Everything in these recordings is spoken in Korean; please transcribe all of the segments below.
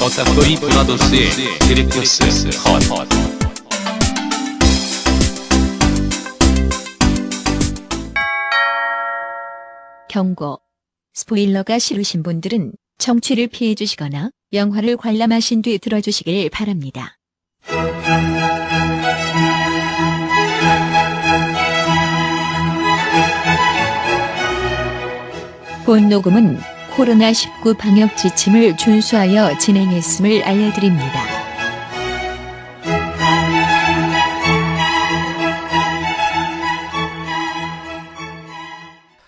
어따거이 브라더스의 디렉터스 컷. 경고. 스포일러가 싫으신 분들은 청취를 피해 주시거나 영화를 관람하신 뒤 들어주시길 바랍니다. 본 녹음은 코로나19 방역 지침을 준수하여 진행했음을 알려드립니다.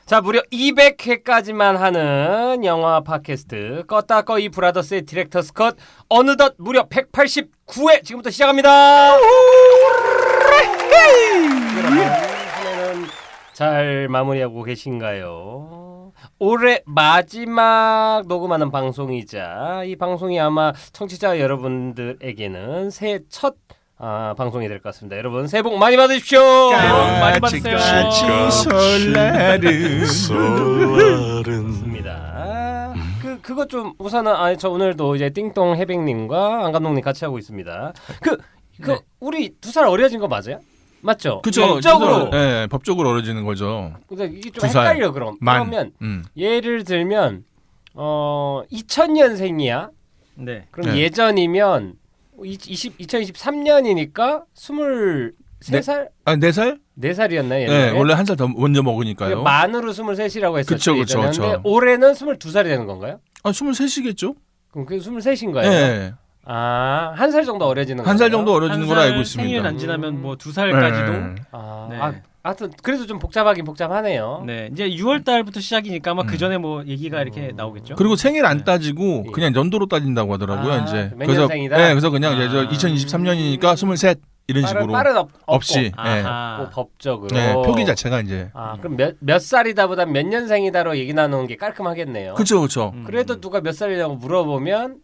자, 무려 200회까지만 하는 영화 팟캐스트 껐다 꺼이 브라더스의 디렉터스 컷 어느덧 무려 189회 지금부터 시작합니다. 여러분 잘 마무리하고 계신가요? 올해 마지막 녹음하는 방송이자 이 방송이 아마 청취자 여러분들에게는 새해 첫 방송이 될 것 같습니다. 여러분 새해 복 많이 받으십시오. 새해 복 많이 받으세요. 좋습니다. 그거 좀 우선은 저 오늘도 이제 띵동 해백님과 안 감독님 같이 하고 있습니다. 네. 우리 2살 어려진 거 맞아요? 맞죠? 그죠. 법적으로. 네, 법적으로 어려지는 거죠. 근데 이게 좀 2살. 헷갈려 그러면 예를 들면 2000년생이야. 네. 그럼 네. 예전이면 2023년이니까 23살? 아, 4살? 4살이었나요? 네, 원래 한 살 더 먼저 먹으니까요. 만으로 23이라고 했었죠. 그쵸. 예전에. 올해는 22살이 되는 건가요? 아, 23이겠죠? 그럼 그게 23인 거예요? 네. 한 살 정도 어려지는 거예요? 한 살 정도 어려지는 걸로 알고 있습니다. 생일 안 지나면 뭐 2살까지도. 네. 네. 하여튼 그래도 좀 복잡하긴 복잡하네요. 네. 이제 6월 달부터 시작이니까 아마 그 전에 뭐 얘기가 이렇게 나오겠죠. 그리고 생일 안 따지고 예. 그냥 연도로 따진다고 하더라고요. 이제 몇 년생이다? 네, 그래서 그냥 이제 2023년이니까 23 이런 식으로 빠른 없이. 네. 그 법적으로. 네, 표기 자체가 이제. 그럼 몇 살이다보다 몇 년생이다로 얘기 나누는 게 깔끔하겠네요. 그렇죠. 그래도 누가 몇 살이냐고 물어보면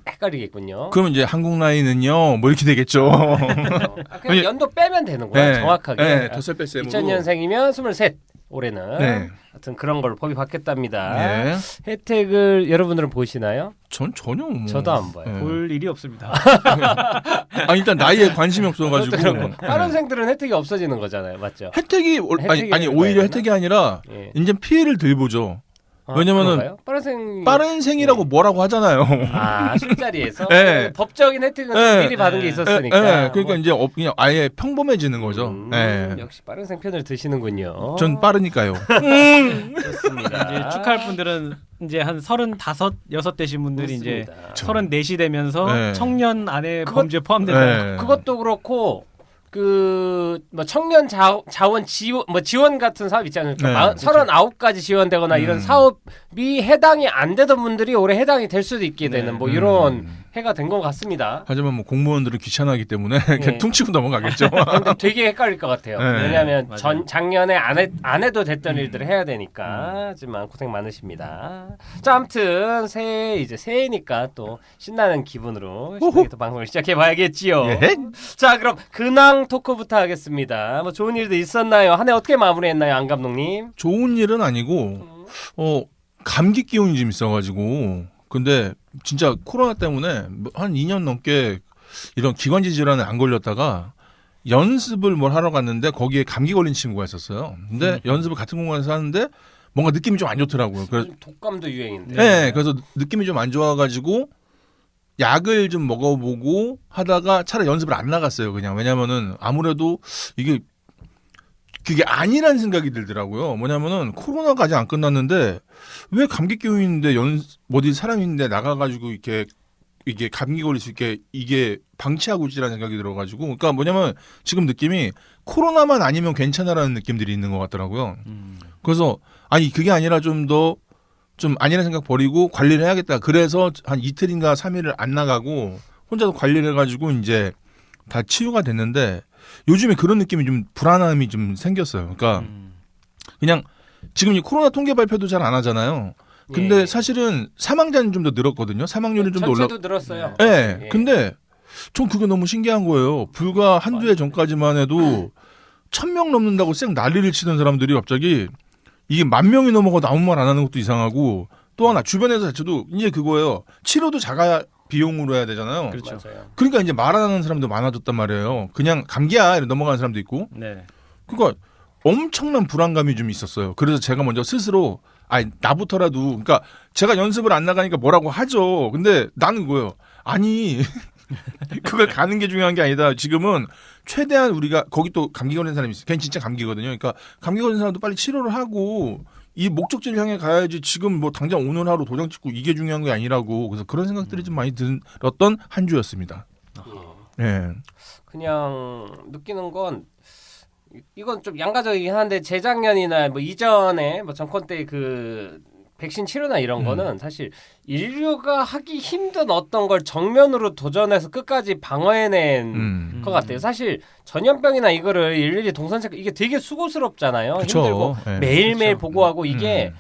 헷갈리겠군요. 그러면 이제 한국 나이는요, 뭐 이렇게 되겠죠. 그냥 연도 빼면 되는 거야, 네. 정확하게. 네, 덧살 뺄셈으로. 2000년생이면 23 올해는. 네. 하여튼 그런 걸 법이 바뀌었답니다. 네. 혜택을 여러분들은 보시나요? 전 전혀 뭐. 저도 안 봐요. 네. 볼 일이 없습니다. 일단 나이에 관심이 없어가지고. 다른 생들은 혜택이 없어지는 거잖아요, 맞죠? 혜택이 아니 오히려 혜택이 아니라 예. 이제 피해를 덜 보죠. 왜냐면은 그런가요? 빠른 생이라고 뭐라고 하잖아요. 술자리에서 네. 법적인 혜택은 네. 미리 받은 게 있었으니까. 네. 그러니까 이제 그냥 아예 평범해지는 거죠. 네. 역시 빠른 생 편을 드시는군요. 전 빠르니까요. 좋습니다. 이제 축하할 분들은 이제 한 35, 6 되신 분들이 이제 그렇습니다. 34시 되면서 네. 청년 안에 범죄 포함된다. 네. 그것도 그렇고 뭐 청년 자원 지원 같은 사업 있잖아요. 네, 39가지 지원되거나 이런 사업이 해당이 안 되던 분들이 올해 해당이 될 수도 있게 되는 뭐 이런 해가 된 것 같습니다. 하지만 뭐 공무원들은 귀찮아하기 때문에 그냥 퉁치고 넘어가겠죠. 근데 되게 헷갈릴 것 같아요. 네. 왜냐하면 맞아요. 작년에 안 해도 됐던 일들을 해야 되니까. 하지만 고생 많으십니다. 자, 아무튼 새해니까 또 신나는 기분으로 신나게 또 방송을 시작해봐야겠지요. 예? 자, 그럼 근황 토크부터 하겠습니다. 뭐 좋은 일도 있었나요? 한 해 어떻게 마무리했나요, 안 감독님? 좋은 일은 아니고 감기 기운이 좀 있어가지고 근데 진짜 코로나 때문에 한 2년 넘게 이런 기관지 질환에 안 걸렸다가 연습을 뭘 하러 갔는데 거기에 감기 걸린 친구가 있었어요. 근데 연습을 같은 공간에서 하는데 뭔가 느낌이 좀 안 좋더라고요. 그래서 독감도 유행인데. 네, 그래서 느낌이 좀 안 좋아가지고 약을 좀 먹어보고 하다가 차라리 연습을 안 나갔어요. 그냥 왜냐면은 아무래도 그게 아니란 생각이 들더라고요. 뭐냐면은 코로나가 아직 안 끝났는데 왜 감기 기운인데 어디 사람 있는데 나가가지고 이게 감기 걸릴 수 있게 이게 방치하고 있지라는 생각이 들어가지고 그러니까 뭐냐면 지금 느낌이 코로나만 아니면 괜찮아라는 느낌들이 있는 것 같더라고요. 그래서 그게 아니라 좀 아니라는 생각 버리고 관리를 해야겠다. 그래서 한 이틀인가 3일을 안 나가고 혼자서 관리를 해가지고 이제 다 치유가 됐는데 요즘에 그런 느낌이 좀 불안함이 좀 생겼어요. 그러니까 그냥 지금 이 코로나 통계 발표도 잘 안 하잖아요. 근데 예. 사실은 사망자는 좀 더 늘었거든요. 사망률은 좀 더 전체도 늘었어요. 네. 예. 근데 전 그게 너무 신기한 거예요. 불과 한두 해 전까지만 해도 1,000명 넘는다고 쌩 난리를 치던 사람들이 갑자기 이게 10,000명이 넘어가도 아무 말 안 하는 것도 이상하고 또 하나 주변에서 자체도 이제 그거예요. 치료도 비용으로 해야 되잖아요. 그렇죠. 맞아요. 그러니까 이제 말 안 하는 사람도 많아졌단 말이에요. 그냥 감기야 이렇게 넘어가는 사람도 있고. 네. 그러니까 엄청난 불안감이 좀 있었어요. 그래서 제가 먼저 스스로 나부터라도 그러니까 제가 연습을 안 나가니까 뭐라고 하죠. 근데 나는 그거예요. 아니 그걸 가는 게 중요한 게 아니다. 지금은 최대한 우리가 거기 또 감기 걸린 사람이 있어요. 걔는 진짜 감기거든요. 그러니까 감기 걸린 사람도 빨리 치료를 하고 이 목적지를 향해 가야지. 지금 뭐 당장 오늘 하루 도장 찍고 이게 중요한 게 아니라고. 그래서 그런 생각들이 좀 많이 들었던 한 주였습니다. 예. 그냥 느끼는 건 이건 좀 양가적이긴 한데 재작년이나 뭐 이전에 뭐 정권 때 그 백신 치료나 이런 거는 사실 인류가 하기 힘든 어떤 걸 정면으로 도전해서 끝까지 방어해낸 것 같아요. 사실 전염병이나 이거를 일일이 동선책 이게 되게 수고스럽잖아요. 그쵸. 힘들고 네. 매일매일 보고하고 이게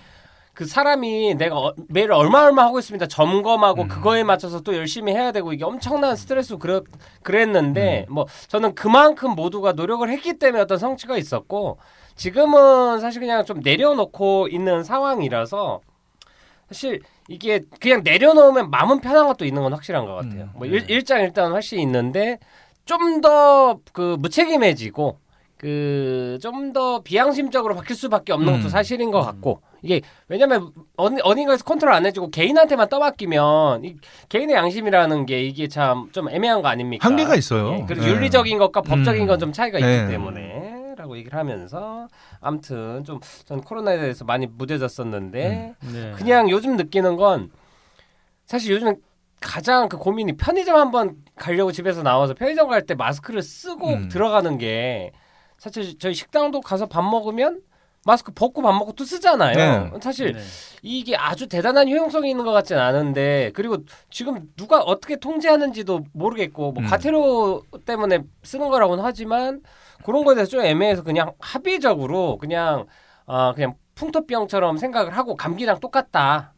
그 사람이 내가 매일 얼마 하고 있습니다. 점검하고 그거에 맞춰서 또 열심히 해야 되고 이게 엄청난 스트레스 그랬는데 뭐 저는 그만큼 모두가 노력을 했기 때문에 어떤 성취가 있었고 지금은 사실 그냥 좀 내려놓고 있는 상황이라서 사실 이게 그냥 내려놓으면 마음은 편한 것도 있는 건 확실한 것 같아요. 뭐 일단 훨씬 있는데 좀 더 그 무책임해지고 그 좀 더 비양심적으로 바뀔 수밖에 없는 것도 사실인 것 같고 이게 왜냐면 어딘가에서 컨트롤 안 해주고 개인한테만 떠맡기면 이 개인의 양심이라는 게 이게 참 좀 애매한 거 아닙니까? 한계가 있어요. 예, 그리고 네. 윤리적인 것과 법적인 건 좀 차이가 있기 네. 때문에라고 얘기를 하면서 아무튼 좀 전 코로나에 대해서 많이 무뎌졌었는데 네. 그냥 요즘 느끼는 건 사실 요즘 가장 그 고민이 편의점 한번 가려고 집에서 나와서 편의점 갈 때 마스크를 쓰고 들어가는 게 사실 저희 식당도 가서 밥 먹으면 마스크 벗고 밥 먹고 또 쓰잖아요. 네. 사실 네. 이게 아주 대단한 효용성이 있는 것 같진 않은데 그리고 지금 누가 어떻게 통제하는지도 모르겠고 뭐 과태료 때문에 쓰는 거라고는 하지만 그런 거에 대해서 좀 애매해서 그냥 합의적으로 그냥 풍토병처럼 생각을 하고 감기랑 똑같다.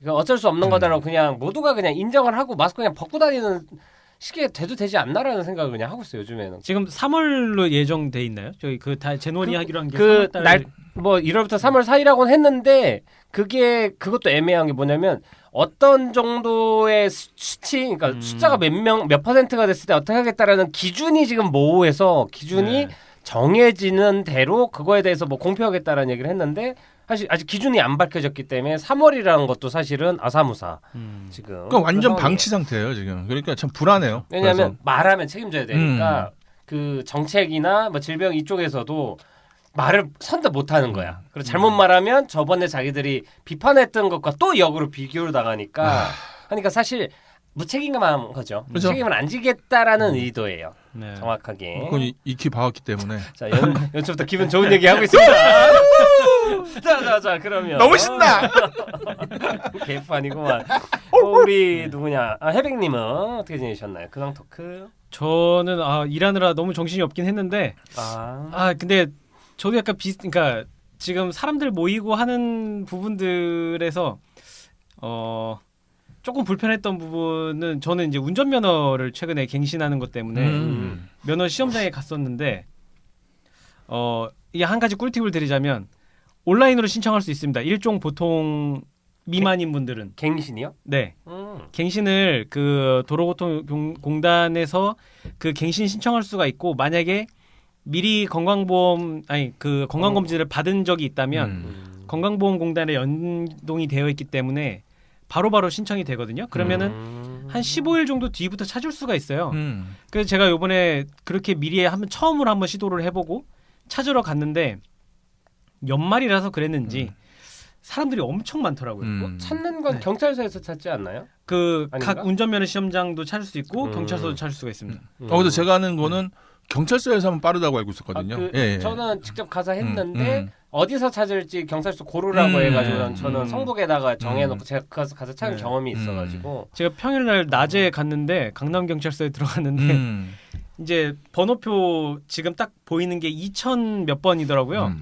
이거 어쩔 수 없는 거다라고 그냥 모두가 그냥 인정을 하고 마스크 그냥 벗고 다니는 시기에 돼도 되지 않나라는 생각을 그냥 하고 있어요 요즘에는. 지금 3월로 예정돼 있나요? 저희 그 다 제논이 하기로 한 게 그 3월 달 날 뭐 1월부터 3월 사이라고는 했는데 그것도 애매한 게 뭐냐면 어떤 정도의 수치 그러니까 숫자가 몇 퍼센트가 됐을 때 어떻게 하겠다라는 기준이 지금 모호해서 기준이 네. 정해지는 대로 그거에 대해서 뭐 공표하겠다라는 얘기를 했는데 사실 아직 기준이 안 밝혀졌기 때문에 3월이라는 것도 사실은 아사무사 지금. 그러니까 완전 그 상황이에요. 방치 상태예요 지금. 그러니까 참 불안해요. 왜냐하면 그래서. 말하면 책임져야 되니까 그 정책이나 뭐 질병 이쪽에서도 말을 선뜻 못하는 거야. 그리고 잘못 말하면 저번에 자기들이 비판했던 것과 또 역으로 비교를 당하니까 그러니까 사실 무책임한 거죠. 그렇죠. 책임을 안 지겠다라는 의도예요. 네. 정확하게. 그건 익히 봐왔기 때문에. 자, 연초부터 기분 좋은 얘기 하고 있습니다. 자, 그러면 너무 신나. 개판이구만. 우리 누구냐? 해백님은 어떻게 지내셨나요? 근황 토크. 저는 일하느라 너무 정신이 없긴 했는데 근데 저도 약간 그러니까 지금 사람들 모이고 하는 부분들에서 조금 불편했던 부분은 저는 이제 운전면허를 최근에 갱신하는 것 때문에 면허 시험장에 갔었는데 이게 한 가지 꿀팁을 드리자면 온라인으로 신청할 수 있습니다. 일종 보통 미만인 분들은 갱신이요? 네. 갱신을 그 도로교통공단에서 그 갱신 신청할 수가 있고 만약에 미리 건강검진을 받은 적이 있다면 건강보험공단에 연동이 되어 있기 때문에 바로바로 신청이 되거든요. 그러면은 한 15일 정도 뒤부터 찾을 수가 있어요. 그래서 제가 요번에 그렇게 미리 처음으로 한번 시도를 해보고 찾으러 갔는데 연말이라서 그랬는지 사람들이 엄청 많더라고요. 찾는 건 경찰서에서 찾지 않나요? 그 아닌가? 각 운전면허 시험장도 찾을 수 있고 경찰서도 찾을 수가 있습니다. 근데 제가 아는 거는 경찰서에서 하면 빠르다고 알고 있었거든요. 저는 직접 가서 했는데 어디서 찾을지 경찰서 고르라고 해가지고 저는 성북에다가 정해놓고 제가 가서 찾은 경험이 있어가지고 제가 평일날 낮에 갔는데 강남 경찰서에 들어갔는데 이제 번호표 지금 딱 보이는 게 2000 몇 번이더라고요.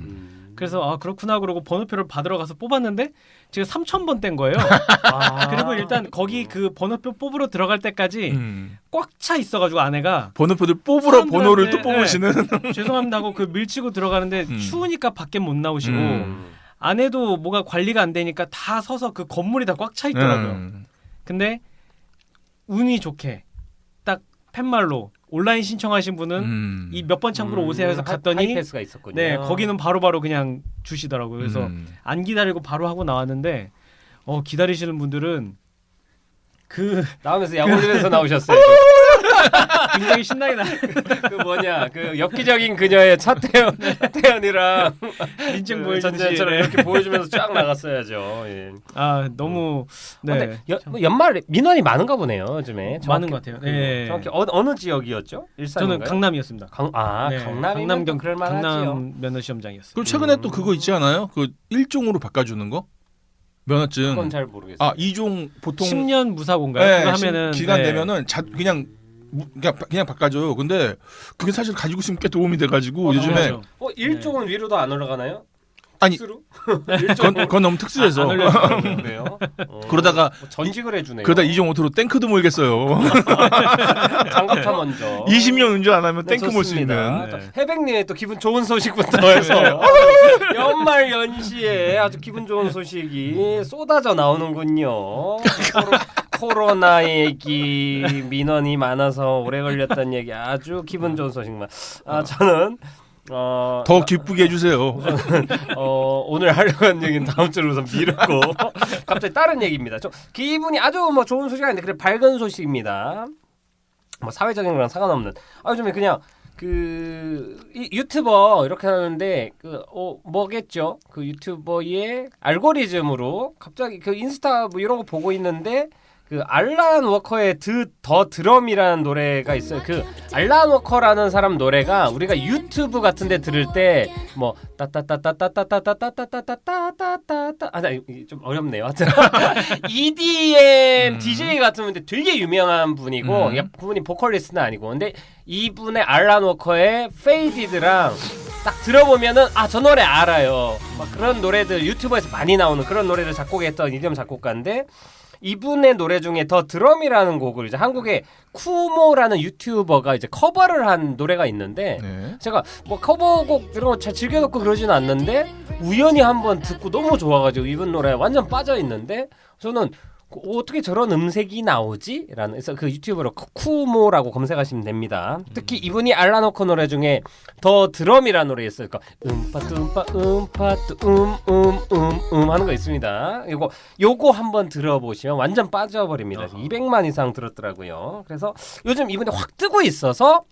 그래서 그렇구나 그러고 번호표를 받으러 가서 뽑았는데 제가 3000번 뗀 거예요. 그리고 일단 거기 그 번호표 뽑으러 들어갈 때까지 꽉 차 있어가지고 안에가 번호표들 뽑으러 번호를 또 뽑으시는. 죄송합니다 하고 그 밀치고 들어가는데 추우니까 밖에 못 나오시고 안에도 뭐가 관리가 안 되니까 다 서서 그 건물이 다 꽉 차 있더라고요. 근데 운이 좋게 딱 팻말로 온라인 신청하신 분은 이 몇 번 창구로 오세요 해서 갔더니 하이패스가 있었군요. 네, 거기는 바로바로 그냥 주시더라고요. 그래서 안 기다리고 바로 하고 나왔는데 기다리시는 분들은 나오면서 약 올리면서 나오셨어요. 굉장히 신나게 그 뭐냐 그 엽기적인 그녀의 차태현이랑 인증 보여주처럼 이렇게 보여주면서 쫙 나갔어야죠. 예. 아 너무 네. 근데 연말 민원이 많은가 보네요 요즘에. 많은 것 같아요. 네. 정확히 어느 지역이었죠? 일산인가요? 저는 강남이었습니다. 강남이면 또 그럴만하지요. 강남 면허 시험장이었어요. 그럼 최근에 또 그거 있지 않아요? 그 1종으로 바꿔주는 거? 면허증. 그건 잘 모르겠어요. 2종 보통 10년 무사고인가요? 네, 그거 하면은 기간 되면은 그냥 바꿔줘요. 근데 그게 사실 가지고 있으면 꽤 도움이 돼가지고 요즘에 1종은 위로도 안 올라가나요? 아니 특수로? 그건 너무 특수해서 안 올려주는데요. 그러다가 전직을 해주네요. 그러다 2종 5토로 탱크도 몰겠어요. 장갑차 먼저. 20년 운전 안 하면 네, 탱크 몰 수 있는. 해백님의 또 기분 좋은 소식부터 해서 연말 연시에 아주 기분 좋은 소식이 쏟아져 나오는군요. 코로나 얘기, 민원이 많아서 오래 걸렸다는 얘기 아주 기분 좋은 소식만. 저는 더 기쁘게 해주세요. 오늘 하려고 하는 얘기는 다음 주로 우선 미루고 갑자기 다른 얘기입니다. 기분이 아주 좋은 소식이 아닌데 그래 밝은 소식입니다. 사회적인 거랑 상관없는. 요즘에 그냥 이 유튜버 이렇게 하는데 뭐겠죠? 그 유튜버의 알고리즘으로 갑자기 그 인스타 이런 거 보고 있는데 그 알란 워커의 더 드럼이라는 노래가 있어요. 그 알란 워커라는 사람 노래가 우리가 유튜브 같은 데 들을 때 뭐 따따따따따따따따따따따따따따 좀 어렵네요. 하여튼 EDM DJ 같은 분인데 되게 유명한 분이고 그분이 보컬리스트는 아니고 근데 이분의 알란 워커의 페이디드랑 딱 들어보면은 저 노래 알아요. 막 그런 노래들 유튜브에서 많이 나오는 그런 노래를 작곡했던 EDM 작곡가인데 이분의 노래 중에 더 드럼이라는 곡을 이제 한국의 쿠모라는 유튜버가 이제 커버를 한 노래가 있는데 제가 커버곡 이런 거 잘 즐겨 듣고 그러지는 않는데 우연히 한번 듣고 너무 좋아가지고 이분 노래에 완전 빠져 있는데 저는 어떻게 저런 음색이 나오지? 그래서 그 유튜브로 쿠모라고 검색하시면 됩니다. 특히 이분이 알라노코 노래 중에 더 드럼이라는 노래 있어요. 그러니까 음파뚜 하는 거 있습니다. 요거 한번 들어보시면 완전 빠져버립니다. 200만 이상 들었더라고요. 그래서 요즘 이분이 확 뜨고 있어서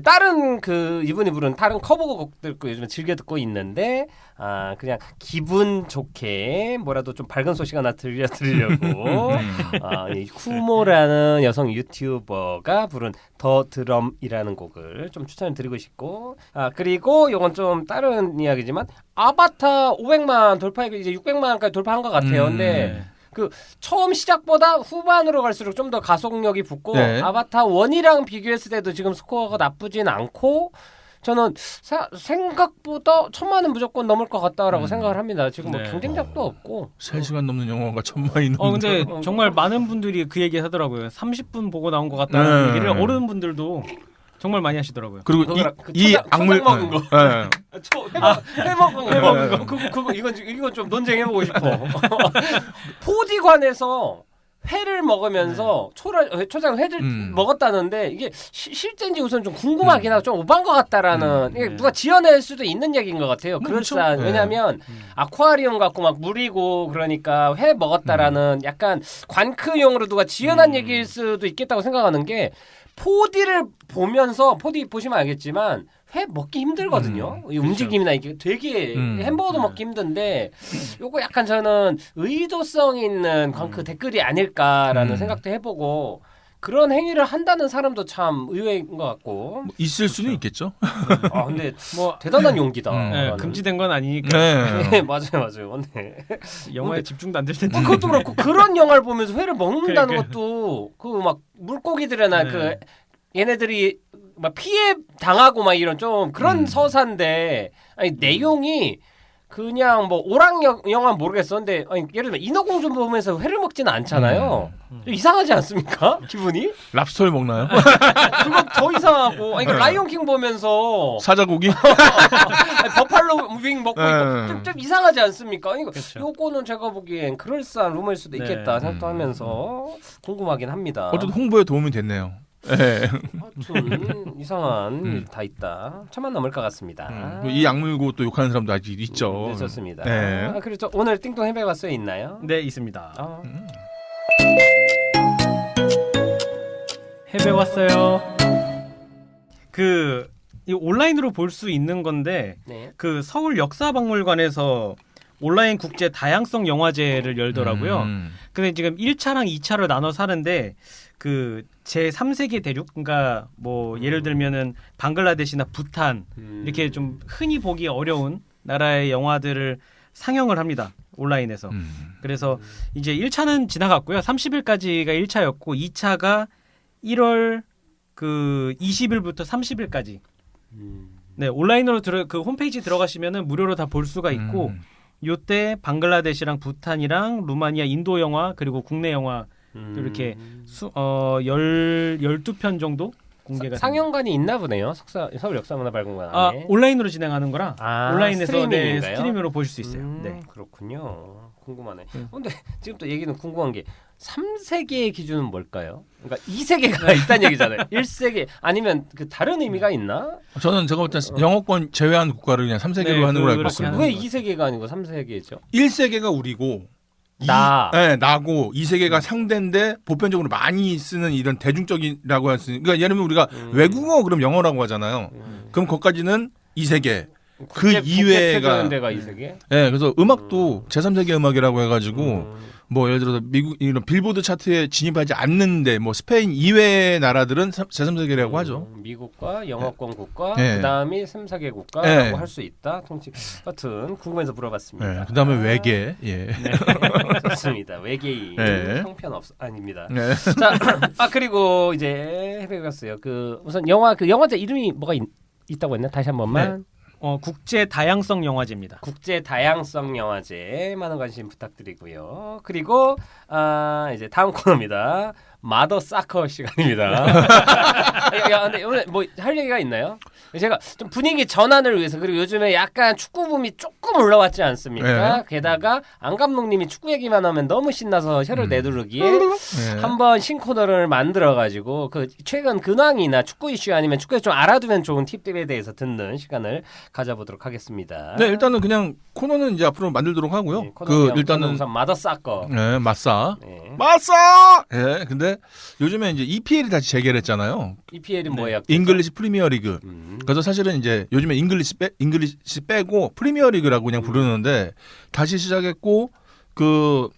다른 이분이 부른 다른 커버곡들 요즘에 즐겨 듣고 있는데 그냥 기분 좋게 뭐라도 좀 밝은 소식 하나 들려드리려고 이 쿠모라는 여성 유튜버가 부른 더 드럼이라는 곡을 좀 추천을 드리고 싶고 그리고 이건 좀 다른 이야기지만 아바타 500만 돌파했고 이제 600만까지 돌파한 것 같아요. 근데 처음 시작보다 후반으로 갈수록 좀 더 가속력이 붙고 아바타 1이랑 비교했을 때도 지금 스코어가 나쁘진 않고 저는 생각보다 1000만은 무조건 넘을 것 같다라고 생각을 합니다. 지금 경쟁작도 없고 3시간 넘는 영화가 1000만이 넘는 근데 정말 많은 분들이 그 얘기 하더라고요. 30분 보고 나온 것 같다는 얘기를 어른분들도 정말 많이 하시더라고요. 그리고 이 악물 먹은 거. 회 먹은 거. 이건 좀 논쟁해보고 싶어. 포디관에서 회를 먹으면서 초장 회를 먹었다는데 이게 실제인지 우선 좀 궁금하긴 하고 좀 오반 것 같다라는 이게 누가 지어낼 수도 있는 얘기인 것 같아요. 그렇다. 왜냐하면 아쿠아리움 갖고 막 물이고 그러니까 회 먹었다라는 약간 관크용으로 누가 지어낸 얘기일 수도 있겠다고 생각하는 게 포디를 보면서 포디 보시면 알겠지만 회 먹기 힘들거든요. 이 움직임이나 이게 되게 햄버거도 먹기 힘든데 요거 약간 저는 의도성 있는 그 댓글이 아닐까라는 생각도 해보고 그런 행위를 한다는 사람도 참 의외인 것 같고 있을 수는 있겠죠. 근데 대단한 용기다. 금지된 건 아니니까. 네, 맞아요. 네. 영화에 집중도 안 될 텐데. 그것도 그렇고 그런 영화를 보면서 회를 먹는다는 것도 막 물고기들이나 얘네들이 막 피해 당하고 막 이런 좀 그런 서사인데 내용이 그냥 뭐 오락 영화 모르겠어. 근데 아니, 예를 들면 인어공주 보면서 회를 먹지는 않잖아요. 좀 이상하지 않습니까? 기분이? 랍스터를 먹나요? 그거 더 이상하고. 아니, 그러니까 라이온킹 보면서 사자고기? 아니, 버팔로 윙 먹고 네. 있고 좀 이상하지 않습니까? 아니, 그렇죠. 요거는 제가 보기엔 그럴싸한 루머일 수도 네. 있겠다 생각도 하면서 궁금하긴 합니다. 어쨌든 홍보에 도움이 됐네요. 네. 하여튼 이상한 일 다 있다. 천만 넘을 것 같습니다. 이 약물고 또 욕하는 사람도 아직 있죠. 네, 좋습니다. 네. 아, 그렇죠. 오늘 띵동 해배가수에 있나요? 네, 있습니다. 아, 해외 왔어요. 이 온라인으로 볼 수 있는 건데 네. 그 서울 역사박물관에서 온라인 국제 다양성 영화제를 열더라고요. 근데 지금 1차랑 2차로 나눠서 하는데 그 제3세계 대륙, 그러니까 뭐 예를 들면은 방글라데시나 부탄 이렇게 좀 흔히 보기 어려운 나라의 영화들을 상영을 합니다. 온라인에서. 그래서 이제 1차는 지나갔고요. 30일까지가 1차였고 2차가 1월 그 20일부터 30일까지. 네, 온라인으로 그 홈페이지 들어가시면은 무료로 다 볼 수가 있고 요때 방글라데시랑 부탄이랑 루마니아, 인도 영화 그리고 국내 영화 이렇게 12편 정도 공개가 상영관이 있나 보네요. 서울 역사문화발굴관 아, 안에. 온라인으로 진행하는 거라 온라인에서 스트리밍인가요? 스트리밍으로 보실 수 있어요. 네. 그렇군요. 궁금하네. 근데 지금 또 얘기는 궁금한 게 3세계의 기준은 뭘까요? 그러니까 2세계가 있다는 얘기잖아요. 1세계 아니면 그 다른 의미가 있나? 저는 제가 볼 때 영어권 제외한 국가를 그냥 3세계로 네, 하는 걸로 알고 그렇게 있어요. 하는 왜 거죠. 2세계가 아니고 3세계죠? 1세계가 우리고 나고 2세계가 상대인데 보편적으로 많이 쓰는 이런 대중적이라고 할 수 있는. 그러니까 예를 들면 우리가 외국어 그럼 영어라고 하잖아요. 그럼 거기까지는 2세계. 그 이외가 데가 2세계? 네, 그래서 음악도 제3세계 음악이라고 해가지고 뭐 예를 들어서 미국 이런 빌보드 차트에 진입하지 않는데 뭐 스페인 이외의 나라들은 제3세계라고 하죠. 미국과 영어권 국가, 네. 그다음이 3세계 국가라고 네. 할 수 있다. 통치. 하여튼 궁금해서 물어봤습니다. 네, 그다음에 외계. 예. 좋습니다. 외계인 네. 형편 아닙니다. 네. 자, 그리고 이제 해외 갔어요. 그 우선 영화제 이름이 뭐가 있다고 했나? 다시 한 번만. 국제 다양성 영화제입니다. 국제 다양성 영화제 많은 관심 부탁드리고요. 그리고 이제 다음 코너입니다. 마더 사커 시간입니다. 야, 근데 오늘 뭐 할 얘기가 있나요? 제가 좀 분위기 전환을 위해서 그리고 요즘에 약간 축구 붐이 조금 올라왔지 않습니까? 네. 게다가 안 감독님이 축구 얘기만 하면 너무 신나서 혀를 내두르기에 네. 한번 신코너를 만들어가지고 그 최근 근황이나 축구 이슈 아니면 축구에 좀 알아두면 좋은 팁들에 대해서 듣는 시간을 가져보도록 하겠습니다. 네, 일단은 그냥 코너는 이제 앞으로 만들도록 하고요. 네, 그 일단은 우선 마더 사커. 네, 맞싸. 네. 맞싸. 예. 근데 요즘에 이제 EPL이 다시 재개를 했잖아요. EPL은 뭐예요? 잉글리시 프리미어 리그. 그래서 사실은 이제 요즘에 잉글리시 빼고 프리미어 리그라고 그냥 부르는데 다시 시작했고 그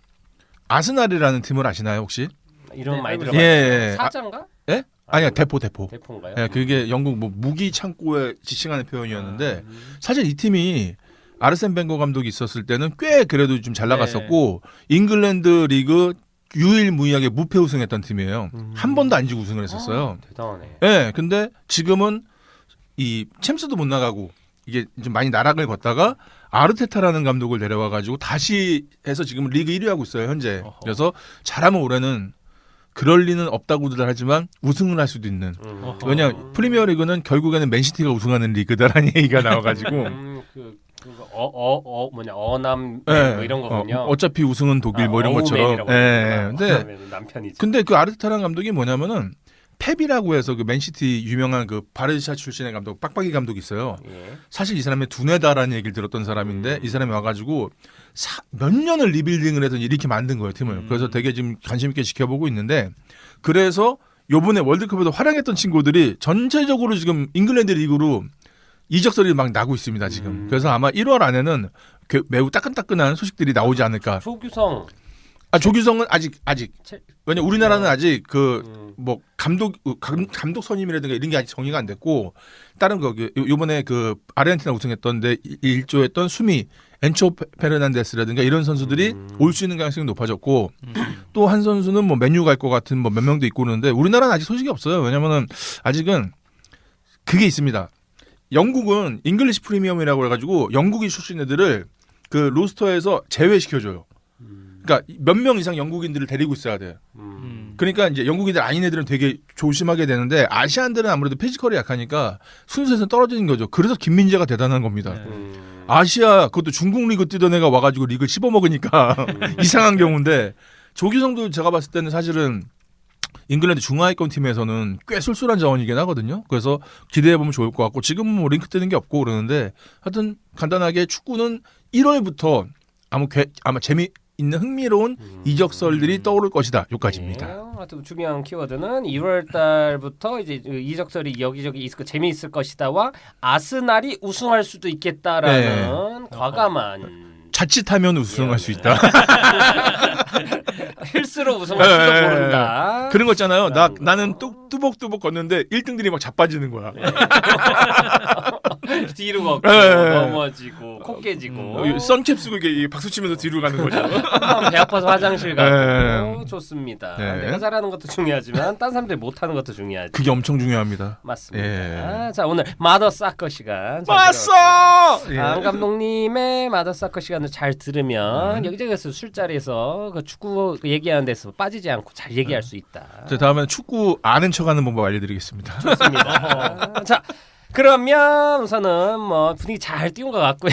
아스날이라는 팀을 아시나요, 혹시? 이름 많이 알고 들어봤어요. 예. 사자인가? 예? 아니야, 대포. 대포인가요? 예, 그게 영국 뭐 무기 창고에 지칭하는 표현이었는데 사실 이 팀이 아르센 벵거 감독이 있었을 때는 꽤 그래도 좀 잘 나갔었고 잉글랜드 리그 유일무이하게 무패 우승했던 팀이에요. 한 번도 안 지고 우승을 했었어요. 대단하네. 예, 근데 지금은 이 챔스도 못 나가고 이게 좀 많이 나락을 걷다가 아르테타라는 감독을 데려와가지고 다시 해서 지금 리그 1위 하고 있어요, 현재. 그래서 잘하면 올해는 그럴 리는 없다고들 하지만 우승을 할 수도 있는. 왜냐 프리미어 리그는 결국에는 맨시티가 우승하는 리그다라는 얘기가 나와가지고. 어남 네. 뭐 이런 거군요. 어차피 우승은 독일 뭐 이런 것처럼. 예. 남편이죠. 근데 그 아르테타라는 감독이 뭐냐면은 펩이라고 해서 그 맨시티 유명한 그 바르샤 출신의 감독 빡빡이 감독이 있어요. 예. 사실 이 사람의 두뇌다라는 얘기를 들었던 사람인데 이 사람이 와가지고 몇 년을 리빌딩을 해서 이렇게 만든 거예요, 팀을. 그래서 되게 지금 관심 있게 지켜보고 있는데 그래서 요번에 월드컵에도 활약했던 친구들이 전체적으로 지금 잉글랜드 리그로 이적설이 막 나고 있습니다, 지금. 그래서 아마 1월 안에는 매우 따끈따끈한 소식들이 나오지 않을까. 조규성. 조규성은 아직. 왜냐 우리나라는 아직 뭐 감독 선임이라든가 이런 게 아직 정리가 안 됐고 다른 요번에 그 아르헨티나 우승했던데 일조했던 수미 엔초 페르난데스라든가 이런 선수들이 올 수 있는 가능성이 높아졌고 또 한 선수는 뭐 맨유 갈 것 같은 뭐 몇 명도 있고 그러는데 우리나라는 아직 소식이 없어요. 왜냐면은 아직은 그게 있습니다. 영국은 잉글리시 프리미엄이라고 해가지고 영국인 출신 애들을 그 로스터에서 제외시켜줘요. 그러니까 몇 명 이상 영국인들을 데리고 있어야 돼. 그러니까 이제 영국인들 아닌 애들은 되게 조심하게 되는데 아시안들은 아무래도 피지컬이 약하니까 순서에서 떨어지는 거죠. 그래서 김민재가 대단한 겁니다. 아시아 그것도 중국 리그 뛰던 애가 와가지고 리그 씹어먹으니까 이상한 경우인데 조규성도 제가 봤을 때는 사실은 잉글랜드 중하위권 팀에서는 꽤 쏠쏠한 자원이긴 하거든요. 그래서 기대해보면 좋을 것 같고 지금은 뭐 링크 뜨는 게 없고 그러는데 하여튼 간단하게 축구는 1월부터 아마 재미있는 흥미로운 이적설들이 떠오를 것이다. 요까지입니다. 네, 하여튼 중요한 키워드는 2월 달부터 이제 이적설이 여기저기 있을 재미있을 것이다와 아스날이 우승할 수도 있겠다라는 과감한 자칫하면 우승할 수 있다. 필수로 우승할 수도 모른다. 그런 거 있잖아요. 나는 뚜벅뚜벅 걷는데 1등들이 막 자빠지는 거야. 뒤로 걷고 넘어지고 코 깨지고 선캡 쓰고 이게 박수 치면서 뒤로 가는 거죠. 배 아파서 화장실 가고 좋습니다. 네. 내가 잘하는 것도 중요하지만 딴 사람들이 못하는 것도 중요하지. 그게 엄청 중요합니다. 맞습니다. 자 오늘 마더 사커 시간 왔어! 안 감독님의 마더 사커 시간을 잘 들으면 여기저기서 술자리에서 그 축구 얘기하는 데서 빠지지 않고 잘 얘기할 수 있다. 자, 다음엔 축구 아는 척하는 방법 알려드리겠습니다. 좋습니다. 자 그러면 우선은 뭐 분위기 잘 띄운 것 같고요.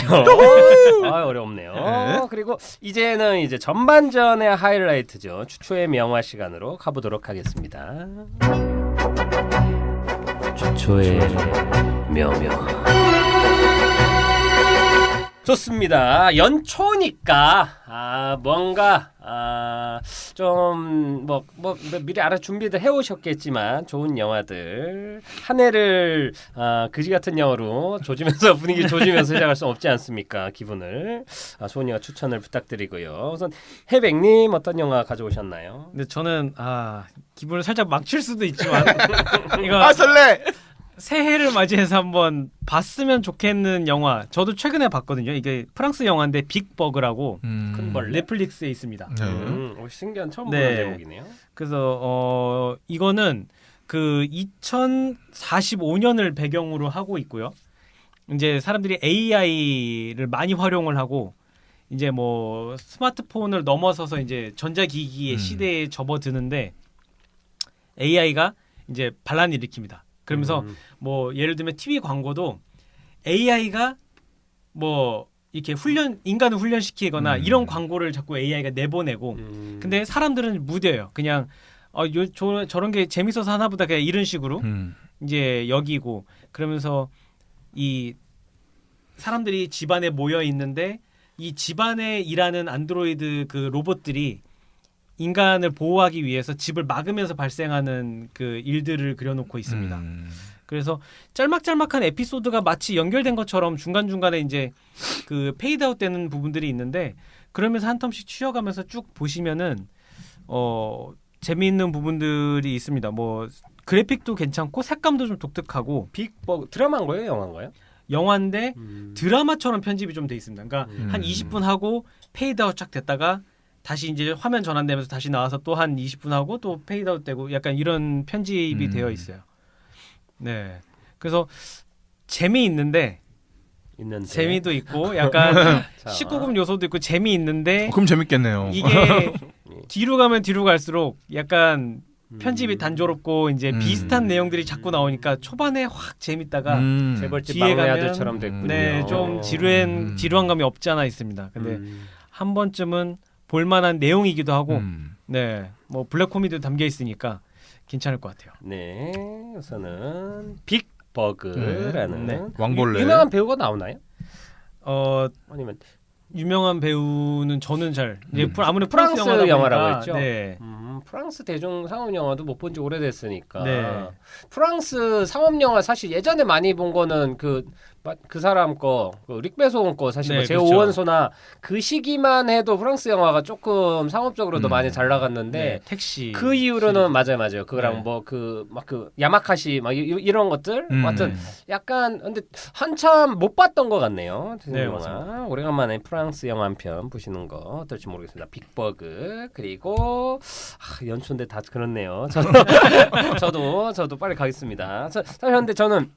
어렵네요. 네. 그리고 이제는 이제 전반전의 하이라이트죠. 추초의 명화 시간으로 가보도록 하겠습니다. 추초의 명화. 좋습니다. 연초니까 뭔가 좀 뭐 미리 알아 준비를 해오셨겠지만 좋은 영화들 한 해를 그지 같은 영화로 조지면서 분위기 조지면서 시작할 수 없지 않습니까? 기분을 좋은 영화 추천을 부탁드리고요. 우선 해백님 어떤 영화 가져오셨나요? 근데 저는 기분을 살짝 망칠 수도 있지만 이거 설레! 새해를 맞이해서 한번 봤으면 좋겠는 영화. 저도 최근에 봤거든요. 이게 프랑스 영화인데 빅버그라고 큰 벌레? 넷플릭스에 있습니다. 신기한 처음 네. 보는 제목이네요. 그래서 이거는 그 2045년을 배경으로 하고 있고요. 이제 사람들이 AI를 많이 활용을 하고 이제 뭐 스마트폰을 넘어서서 이제 전자기기의 시대에 접어드는데 AI가 이제 반란을 일으킵니다. 그러면서 뭐 예를 들면 TV 광고도 AI가 뭐 이렇게 인간을 훈련시키거나 이런 광고를 자꾸 AI가 내보내고 근데 사람들은 무뎌요. 그냥 저런 게 재밌어서 하나보다 그냥 이런 식으로 이제 여기고 그러면서 이 사람들이 집안에 모여 있는데 이 집안에 일하는 안드로이드 그 로봇들이 인간을 보호하기 위해서 집을 막으면서 발생하는 그 일들을 그려놓고 있습니다. 그래서 짤막짤막한 에피소드가 마치 연결된 것처럼 중간중간에 이제 그 페이드아웃 되는 부분들이 있는데 그러면서 한 텀씩 쉬어가면서 쭉 보시면은 재미있는 부분들이 있습니다. 뭐 그래픽도 괜찮고 색감도 좀 독특하고 빅버그 드라마인 거예요? 영화인 거예요? 영화인데 드라마처럼 편집이 좀 돼 있습니다. 그러니까 한 20분 하고 페이드아웃 쫙 됐다가 다시 이제 화면 전환되면서 다시 나와서 또 한 20분 하고 또 페이드아웃 되고 약간 이런 편집이 되어 있어요. 네. 그래서 재미있는데 재미도 있고 약간 19금 요소도 있고 재미있는데 그럼 재밌겠네요. 이게 뒤로 가면 뒤로 갈수록 약간 편집이 단조롭고 이제 비슷한 내용들이 자꾸 나오니까 초반에 확 재밌다가 재벌집 뒤에 막내 가면 아들처럼 됐군요. 네, 좀 지루한 감이 없지 않아 있습니다. 근데 한 번쯤은 볼만한 내용이기도 하고, 네, 뭐 블랙 코미디도 담겨 있으니까 괜찮을 것 같아요. 네, 우선은 빅버그라는 네. 왕벌레. 유명한 배우가 나오나요? 아니면 유명한 배우는 저는 잘 이제 아무래도 프랑스 영화라고 했죠. 네. 프랑스 대중 상업 영화도 못 본 지 오래됐으니까. 네. 프랑스 상업 영화 사실 예전에 많이 본 거는 그 사람 거, 릭 베송 거 사실 네, 뭐 그렇죠. 제5원소나 그 시기만 해도 프랑스 영화가 조금 상업적으로도 많이 잘 나갔는데 네, 택시 그 이후로는 맞아요. 그랑 네. 뭐 그 야마카시 막 이런 것들 하여튼 약간 근데 한참 못 봤던 것 같네요. 네, 영화. 맞습니다. 오래간만에 프랑스 영화 한 편 보시는 거 어떨지 모르겠습니다. 빅버그 그리고 연초인데 다 그렇네요. 저도 빨리 가겠습니다. 사실 근데 저는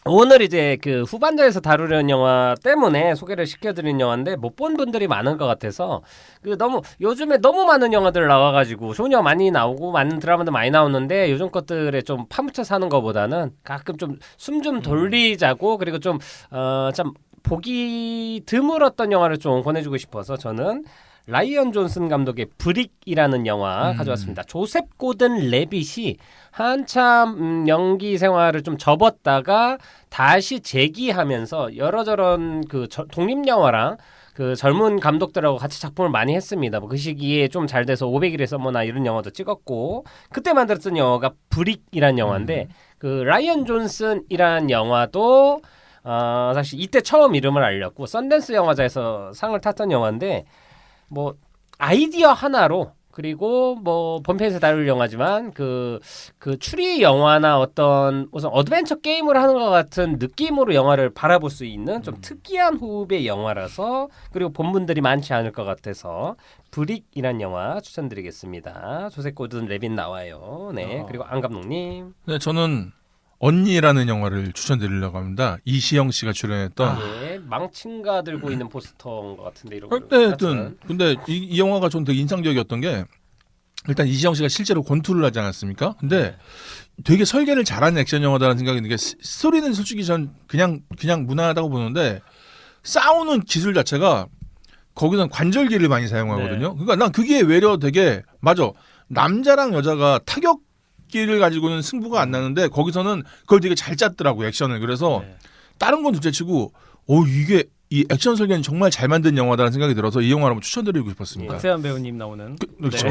오늘 이제 그 후반전에서 다루려는 영화 때문에 소개를 시켜드린 영화인데 못 본 분들이 많은 것 같아서 그 너무 요즘에 너무 많은 영화들 나와가지고 좋은 영화 많이 나오고 많은 드라마도 많이 나오는데 요즘 것들에 좀 파묻혀 사는 것보다는 가끔 좀 숨 좀 돌리자고 그리고 좀 보기 드물었던 영화를 좀 권해주고 싶어서 저는 라이언 존슨 감독의 브릭이라는 영화 가져왔습니다. 조셉 고든 레빗이 한참 연기 생활을 좀 접었다가 다시 재기하면서 여러저런 그 독립 영화랑 그 젊은 감독들하고 같이 작품을 많이 했습니다. 그 시기에 좀 잘 돼서 500일의 서머나 이런 영화도 찍었고 그때 만들었던 영화가 브릭이라는 영화인데 그 라이언 존슨이라는 영화도 사실 이때 처음 이름을 알렸고 썬댄스 영화제에서 상을 탔던 영화인데 뭐 아이디어 하나로 그리고 뭐 본편에서 다룰 영화지만 그 추리 영화나 어떤 무슨 어드벤처 게임을 하는 것 같은 느낌으로 영화를 바라볼 수 있는 좀 특이한 호흡의 영화라서 그리고 본분들이 많지 않을 것 같아서 브릭이란 영화 추천드리겠습니다. 조셉 고든 레빗 나와요. 네 그리고 안 감독님. 네, 저는 언니라는 영화를 추천드리려고 합니다. 이시영 씨가 출연했던. 네, 망친가 들고 있는 포스터인 것 같은데 이런 어쨌든 근데 이 영화가 전 되게 인상적이었던 게 일단 이시영 씨가 실제로 권투를 하지 않았습니까? 근데 되게 설계를 잘하는 액션 영화다라는 생각이 드는 게 스토리는 솔직히 전 그냥 무난하다고 보는데 싸우는 기술 자체가 거기서는 관절기를 많이 사용하거든요. 네. 그러니까 난 그게 외려 되게 맞아. 남자랑 여자가 타격 기를 가지고는 승부가 안 나는데 거기서는 그걸 되게 잘 짰더라고 액션을. 그래서 다른 건 둘째치고 이게 이 액션 설계는 정말 잘 만든 영화다라는 생각이 들어서 이 영화를 한번 추천드리고 싶었습니다. 박세환 배우님 나오는 그렇죠.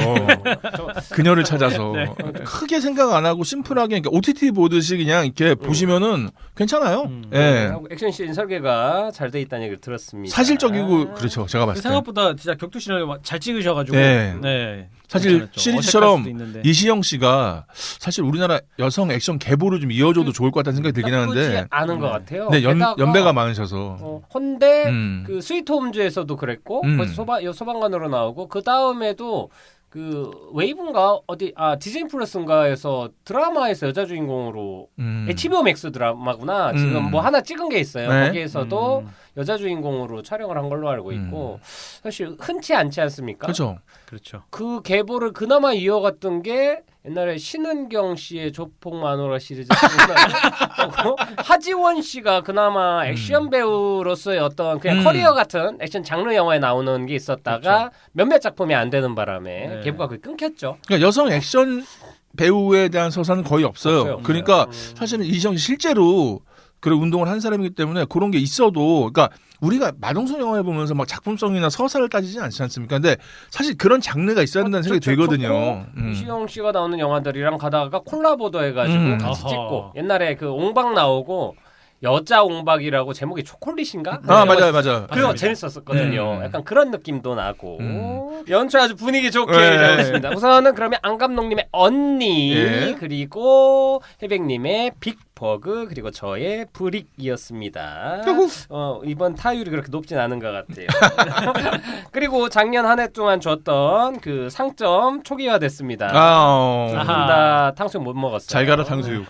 그녀를 찾아서 네. 크게 생각 안 하고 심플하게 그러니까 OTT 보듯이 그냥 이렇게 보시면은 괜찮아요. 예. 액션씬 설계가 잘 돼 있다는 얘기를 들었습니다. 사실적이고 그렇죠. 제가 봤을 때. 생각보다 진짜 격투신을 잘 찍으셔가지고 네. 네. 사실 괜찮았죠. 시리즈처럼 어색할 수도 있는데. 이시영 씨가 사실 우리나라 여성 액션 계보를 좀 이어줘도 좋을 것 같다는 생각이 들긴 하는데 나쁘지 않은 것 같아요. 네, 게다가 연배가 많으셔서 헌데 그 음. 스위트홈즈에서도 그랬고 거기서 소방관으로 나오고 그 다음에도 그 웨이브인가 어디 디즈니 플러스인가에서 드라마에서 여자 주인공으로 HBO 맥스 드라마구나 지금 뭐 하나 찍은 게 있어요. 네. 거기에서도 여자 주인공으로 촬영을 한 걸로 알고 있고 사실 흔치 않지 않습니까? 그렇죠. 그렇죠. 그 계보를 그나마 이어갔던 게 옛날에 신은경 씨의 조폭 마누라 시리즈 하고 하지원 씨가 그나마 액션 배우로서의 어떤 그냥 커리어 같은 액션 장르 영화에 나오는 게 있었다가 그렇죠. 몇몇 작품이 안 되는 바람에 네. 계보가 거의 끊겼죠. 그러니까 여성 액션 배우에 대한 서사는 거의 없어요. 없어요. 그러니까 사실은 이시영 씨 실제로 그런 운동을 한 사람이기 때문에 그런 게 있어도 그러니까 우리가 마동석 영화에 보면서 막 작품성이나 서사를 따지지 않지 않습니까? 근데 사실 그런 장르가 있어야 된다는 생각이 들거든요. 이시영 씨가 나오는 영화들이랑 가다가 콜라보도 해가지고 같이 어허. 찍고 옛날에 그 옹박 나오고 여자 옹박이라고 제목이 초콜릿인가? 맞아요. 그거 재밌었었거든요. 약간 그런 느낌도 나고 연출 아주 분위기 좋게 네. 잡았습니다. 우선은 그러면 안 감독님의 언니 예. 그리고 해백님의 빅버그 그리고 저의 브릭이었습니다. 이번 타율이 그렇게 높진 않은 것 같아요. 그리고 작년 한 해 동안 줬던 그 상점 초기화됐습니다. 다 탕수육 못 먹었어요. 잘 가라 탕수육.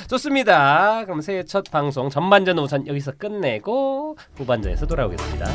좋습니다. 그럼 새해 첫 방송 전반전은 우선 여기서 끝내고 후반전에서 돌아오겠습니다.